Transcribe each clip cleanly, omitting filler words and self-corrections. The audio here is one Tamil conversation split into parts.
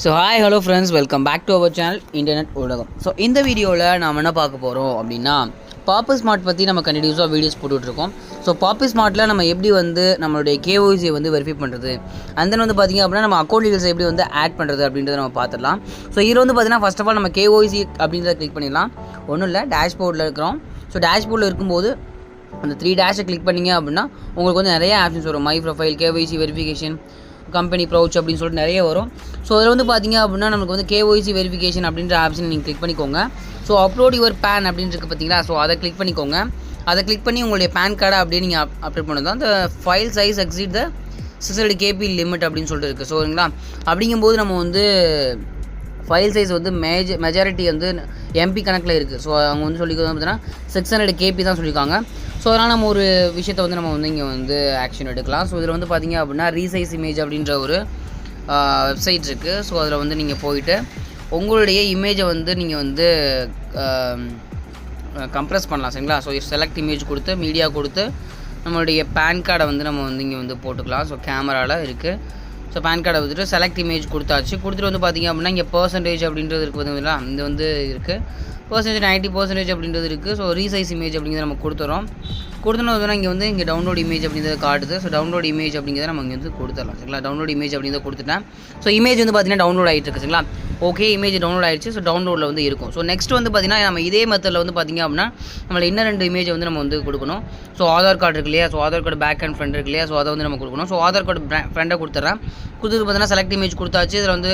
So hi hello friends, welcome back to our channel internet ஊடகம். ஸோ இந்த வீடியோவில் நாம் என்ன பார்க்க போகிறோம் அப்படின்னா, பாப்பு ஸ்மார்ட் பற்றி நம்ம கண்டினியூஸாக வீடியோஸ் போட்டுட்ருக்கோம். ஸோ பாப்பு ஸ்மார்ட்டில் நம்ம எப்படி வந்து நம்மளுடைய கேஒய்சியை வந்து வெரிஃபை பண்ணுறது, அந்த வந்து பார்த்திங்க அப்படின்னா நம்ம அக்கௌண்ட் டீல்ஸ் எப்படி வந்து ஆட் பண்ணுறது அப்படின்றத நம்ம பார்த்துடலாம். ஸோ இதில் வந்து பார்த்திங்கன்னா ஃபஸ்ட் ஆஃப் ஆல் நம்ம கேஒய்சி அப்படின்றத கிளிக் பண்ணிடலாம். ஒன்றும் இல்லை, டேஷ்போர்டில் இருக்கிறோம். ஸோ டேஷ்போர்டில் இருக்கும்போது அந்த 3 டேஷை கிளிக் பண்ணிங்க அப்படின்னா உங்களுக்கு வந்து நிறைய ஆப்ஷன்ஸ் வரும். My profile, KYC verification, company ப்ரௌச் அப்படின்னு சொல்லிட்டு நிறைய வரும். ஸோ அதில் வந்து பார்த்திங்க அப்படின்னா நமக்கு வந்து கேஒய்சி வெரிஃபிகேஷன் அப்படின்ற ஆப்ஷன் நீங்கள் கிளிக் பண்ணிக்கோங்க. ஸோ அப்லோட் யுவர் பேன் அப்படின்னு இருக்குது பார்த்தீங்களா, ஸோ அதை கிளிக் பண்ணிக்கோங்க. அதை கிளிக் பண்ணி உங்களுடைய பேன் கார்டை அப்படியே நீங்கள் அப்லோட் பண்ணது தான். அந்த ஃபைல் சைஸ் எக்ஸீட் த 600 KB லிமிட் அப்படின்னு சொல்லிட்டு இருக்குது. ஸோங்களா, அப்படிங்கும்போது நம்ம வந்து ஃபைல் சைஸ் வந்து மெஜாரிட்டி வந்து எம்பி கணக்கில் இருக்குது. ஸோ அவங்க வந்து சொல்லிக்கிறது பார்த்தீங்கன்னா 600 KB தான் சொல்லியிருக்காங்க. ஸோ அதனால் நம்ம ஒரு விஷயத்தை வந்து நம்ம வந்து இங்கே வந்து ஆக்ஷன் எடுக்கலாம். ஸோ இதில் வந்து பார்த்திங்க அப்படின்னா ரீசைஸ் இமேஜ் அப்படின்ற ஒரு வெப்சைட் இருக்குது. ஸோ அதில் வந்து நீங்கள் போயிட்டு உங்களுடைய இமேஜை வந்து நீங்கள் வந்து கம்ப்ரெஸ் பண்ணலாம். சரிங்களா. ஸோ செலக்ட் இமேஜ் கொடுத்து மீடியா கொடுத்து நம்மளுடைய பேன் கார்டை வந்து நம்ம வந்து இங்கே வந்து போட்டுக்கலாம். ஸோ கேமராவில் இருக்குது. ஸோ பேன் கார்டை வந்துட்டு செலக்ட் இமேஜ் கொடுத்தாச்சு. கொடுத்துட்டு வந்து பார்த்திங்க அப்படின்னா இங்கே பர்சன்டேஜ் அப்படின்றது இருக்குது பார்த்தீங்களா, இது வந்து இருக்குது. பர்சன்டேஜ் 90% அப்படின்றது இருக்குது. ஸோ ரீசைஸ் இமேஜ் அப்படிங்கிறத நம்ம கொடுத்துறோம். கொடுத்தோன்னா இங்கே டவுன்லோட் இமேஜ் அப்படிங்கிறத காட்டுது. ஸோ டவுன்லோட் இமேஜ் அப்படிங்கிறத நம்ம இங்கே வந்து கொடுத்துடலாம். சரிங்களா. டவுன்லோட் இமேஜ் அப்படிங்கிறத கொடுத்துட்டேன். ஸோ இமேஜ் வந்து பார்த்திங்கன்னா டவுன்லோட் ஆகிட்டு இருக்கு. சரிங்களா. ஓகே, இமேஜ் டவுன்லோட் ஆகிடுச்சு. ஸோ டவுன்லோடில் வந்து இருக்கும். ஸோ நெக்ஸ்ட் வந்து பார்த்திங்கன்னா நம்ம இதே மெத்தடில் வந்து பார்த்திங்க அப்படின்னா நம்மளை இன்னும் 2 இமேஜை வந்து நம்ம வந்து கொடுக்கணும். ஸோ ஆதார் கார்டு இருக்கு இல்லையா, so Aadhaar card back and front இருக்கு இல்லையா, ஸோ அதை வந்து நம்ம கொடுக்கணும். ஸோ ஆதார் கார்டு ஃப்ரெண்டை கொடுத்துட்றேன். கொடுத்துட்டு பார்த்தீங்கன்னா செலக்ட் இமேஜ் கொடுத்தாச்சு. இதில் வந்து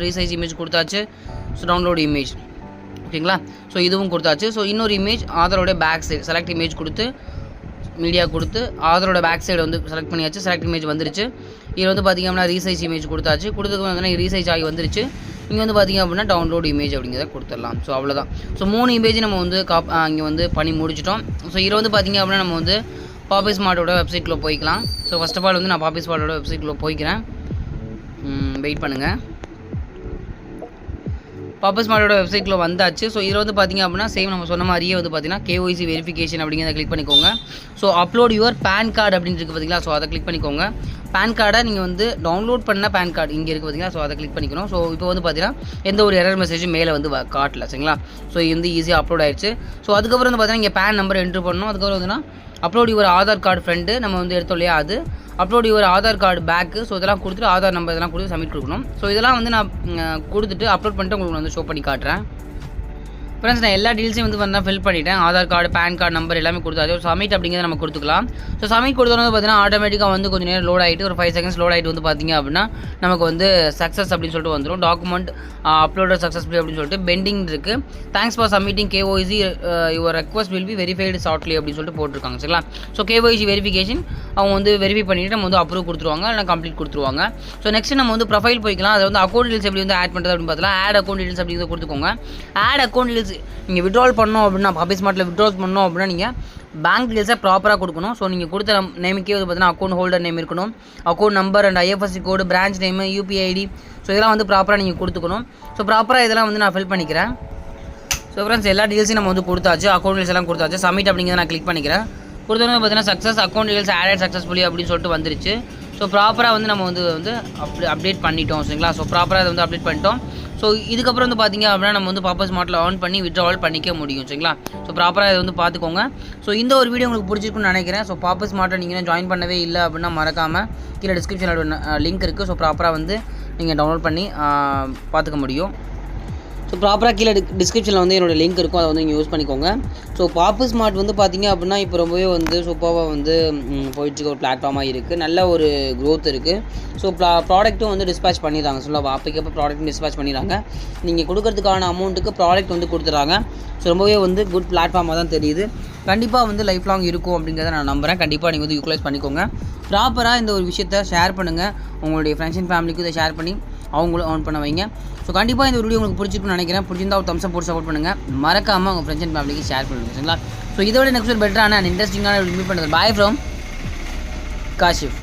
ரீசைஸ் இமேஜ் கொடுத்தாச்சு. ஸோ டவுன்லோட் இமேஜ், ஓகேங்களா. ஸோ இதுவும் கொடுத்தாச்சு. ஸோ இன்னொரு இமேஜ் ஆதாரோட பேக் சைடு செலக்ட் இமேஜ் கொடுத்து மீடியா கொடுத்து ஆதாரோட பேக் சைடு வந்து செலக்ட் பண்ணியாச்சு. செலக்ட் இமேஜ் வந்துருச்சு. இதில் வந்து பார்த்திங்க அப்படின்னா ரீசைஸ் இமேஜ் கொடுத்தாச்சு. கொடுத்ததுக்கு வந்து ரீசைஸ் ஆகி வந்துருச்சு. இங்கே வந்து பார்த்திங்க அப்படின்னா டவுன்லோட் இமேஜ் அப்படிங்கிறத கொடுத்துடலாம். ஸோ அவ்வளோதான். ஸோ 3 இமேஜ் நம்ம வந்து இங்கே வந்து பண்ணி முடிச்சிட்டோம். ஸோ இதில் வந்து பார்த்திங்க அப்படின்னா நம்ம வந்து பாப்பு ஸ்மார்ட்டோட வெப்சைட்டில் போய்க்கலாம். ஸோ ஃபஸ்ட் ஆஃப் ஆல் வந்து நான் பாப்பு ஸ்மார்ட்டோட வெப்சைட்டில் போய்க்கிறேன். வெயிட் பண்ணுங்கள். பாப்பு ஸ்மார்ட்டோட வெப்சைட்டில் வந்தாச்சு. ஸோ இதில் வந்து பார்த்திங்க அப்படின்னா சேம் நம்ம சொன்ன மாதிரியே வந்து பார்த்திங்கன்னா கேஒய்சி வெரிஃபிகேஷன் அப்படிங்கிறத கிளிக் பண்ணிக்கோங்க. So upload your PAN card அப்படின்னு இருக்குது பார்த்தீங்களா, ஸோ அதை கிளிக் பண்ணிக்கோங்க. பேன் கார்டை நீங்கள் வந்து டவுன்லோட் பண்ண பேன் கார்டு இங்கே இருக்குது பார்த்தீங்களா, ஸோ அதை கிளிக் பண்ணிக்கணும். ஸோ இப்போ வந்து பார்த்திங்கன்னா எந்த ஒரு எரர் மெசேஜும் மேலே வந்து காட்டல. சரிங்களா. ஸோ இது வந்து ஈஸியாக அப்லோட் ஆயிடுச்சு. ஸோ அதுக்கப்புறம் வந்து பார்த்திங்கன்னா இங்கே பேன் நம்பர் என்ட்ரு பண்ணணும். அதுக்கப்புறம் வந்துன்னா upload your Aadhaar card front நம்ம வந்து எடுத்தோம் இல்லையா, அது upload your Aadhaar card back. So இதெல்லாம் கொடுத்துட்டு ஆதார் நம்பர் இதெல்லாம் கொடுத்து சப்மிட் கொடுக்கணும். ஸோ இதெல்லாம் வந்து நான் கொடுத்துட்டு அப்லோட் பண்ணிட்டு உங்களுக்கு வந்து ஷோ பண்ணி காட்டுறேன். ஃப்ரெண்ட்ஸ், நான் எல்லா டீல்ஸையும் வந்து ஃபில் பண்ணிவிட்டேன். Aadhaar card, PAN card number எல்லாமே கொடுத்தாச்சு. சப்மிட் அப்படிங்கிறத நம்ம கொடுத்துக்கலாம். ஸோ சப்மிட் கொடுத்தோன்னு பார்த்தீங்கன்னா ஆட்டோமேட்டிக்காக வந்து கொஞ்சம் நேரம் லோட் ஆகிட்டு ஒரு 5 செகண்ட்ஸ் லோட் ஆகிட்டு வந்து பார்த்திங்க அப்படின்னா நமக்கு வந்து சக்ஸஸ் அப்படின்னு சொல்லிட்டு வந்துடும். டாக்குமெண்ட் அப்லோடட் சக்ஸஸ்ஃபுல்லி அப்படின்னு சொல்லிட்டு பெண்டிங் இருக்குது. Thanks for submitting KYC, your request will be verified shortly அப்படின்னு சொல்லிட்டு போட்டிருக்காங்க. சரிங்களா. ஸோ கேஒய்சி வெரிஃபிகேஷன் அவங்க வந்து வெரிஃபை பண்ணிவிட்டு நம்ம வந்து அப்ரூவ் கொடுத்துருவாங்க, இல்லை கம்ப்ளீட் கொடுத்துருவாங்க. ஸோ நெக்ஸ்ட் நம்ம வந்து ப்ரொஃபைல் போய்க்கலாம். அதை வந்து அக்கௌண்ட் டீல்ஸ் எப்படி வந்து ஆட் பண்ணுறது அப்படின்னு பார்த்தலாம். ஆட் அக்கௌண்ட் டீல்ஸ் அப்படிங்கிறத கொடுத்துக்கோங்க. ஆட் அக்கௌண்ட் டீல்ஸ் நீங்கள் விட்ரால் பண்ணோம் அப்படின்னா பாப்பு ஸ்மார்ட்டில் விட்ரால் பண்ணோம் அப்படின்னா நீங்கள் பேங்க் டீல்ஸை ப்ராப்பராக கொடுக்கணும். ஸோ நீங்கள் கொடுத்த நேமுக்கே வந்து பார்த்தீங்கன்னா அக்கௌண்ட் ஹோல்டர் நேம் இருக்கணும், account number and IFSC code, branch name, UPI ID, so இதெல்லாம் வந்து ப்ராப்பராக நீங்கள் கொடுத்துக்கணும். ஸோ ப்ராப்பராக இதெல்லாம் வந்து நான் ஃபில் பண்ணிக்கிறேன். ஸோ ஃப்ரெண்ட்ஸ், எல்லா டீல்ஸையும் நம்ம வந்து கொடுத்தாச்சு. அக்கௌண்ட் டீல்ஸ் எல்லாம் கொடுத்தாச்சு. சப்மிட் அப்படிங்கிறத நான் கிளிக் பண்ணிக்கிறேன். கொடுத்தோன்னு பார்த்தீங்கன்னா success account deals added successfully அப்படின்னு சொல்லிட்டு வந்துருச்சு. ஸோ ப்ராப்பராக வந்து நம்ம வந்து அப்டேட் பண்ணிட்டோம். சரிங்களா. ஸோ ப்ராப்பராக அதை வந்து அப்டேட் பண்ணிட்டோம். ஸோ இதுக்கப்புறம் வந்து பார்த்திங்க அப்படின்னா நம்ம வந்து பாப்பு ஸ்மார்ட்டில் ஆன் பண்ணி விட்ராவல் பண்ணிக்க முடியும். சரிங்களா. ஸோ ப்ராப்பராக இதை வந்து பார்த்துக்கோங்க. ஸோ இந்த ஒரு வீடியோ உங்களுக்கு பிடிச்சிருக்குன்னு நினைக்கிறேன். ஸோ பாப்பு ஸ்மார்ட்டை நீங்கள் ஜாயின் பண்ணவே இல்லை அப்படின்னா மறக்காமல் கீழே டிஸ்கிரிப்ஷனில் லிங்க் இருக்குது. ஸோ ப்ராப்பராக வந்து நீங்கள் டவுன்லோட் பண்ணி பார்த்துக்க முடியும். ஸோ ப்ராப்பராக கீழே டிஸ்கிரிப்ஷனில் வந்து என்னோடய லிங்க் இருக்கும், அதை வந்து நீங்கள் யூஸ் பண்ணிக்கோங்க. ஸோ பாப்பு ஸ்மார்ட் வந்து பார்த்திங்க அப்படின்னா இப்போ ரொம்பவே வந்து சூப்பராக வந்து போயிட்டுருக்க ஒரு பிளாட்ஃபார்மாக இருக்குது. நல்ல ஒரு க்ரோத் இருக்குது. ஸோ ப்ராடக்ட்டும் வந்து டிஸ்பேச் பண்ணிடுறாங்க. ஸோ அப்போக்கப்போ ப்ராடக்ட்டும் டிஸ்பேச் பண்ணிடுறாங்க. நீங்கள் கொடுக்கறதுக்கான அமௌண்ட்டுக்கு ப்ராடக்ட் வந்து கொடுத்துட்றாங்க. ஸோ ரொம்பவே வந்து குட் பிளாட்ஃபார்மாக தான் தெரியுது. கண்டிப்பாக வந்து லைஃப் லாங் இருக்கும் அப்படிங்கிறத நான் நம்புகிறேன். கண்டிப்பாக நீங்கள் வந்து யூட்டிலைஸ் பண்ணிக்கோங்க. ப்ராப்பராக இந்த ஒரு விஷயத்தை ஷேர் பண்ணுங்கள். உங்களுடைய ஃப்ரெண்ட்ஸ் அண்ட் ஃபேமிலிக்கு இதை ஷேர் பண்ணி அவங்களும் ஆன் பண்ண வைங்க. ஸோ கண்டிப்பாக இந்த வீடியோ உங்களுக்கு பிடிச்சிருக்குன்னு நினைக்கிறேன். பிடிச்சிருந்தா ஒரு தம்ஸ் போட்டு சப்போர்ட் பண்ணுங்கள். மறக்காமல் உங்கள் ஃப்ரெண்ட்ஸ் அண்ட் ஃபேமிலிக்கு ஷேர் பண்ணுங்கள். சரிங்களா. ஸோ இதோட நெக்ஸ்ட் ஒரு பெட்டரான அண்ட் இன்ட்ரெஸ்டிங்கான மீட் பண்ணுறது. Bye from Kashif.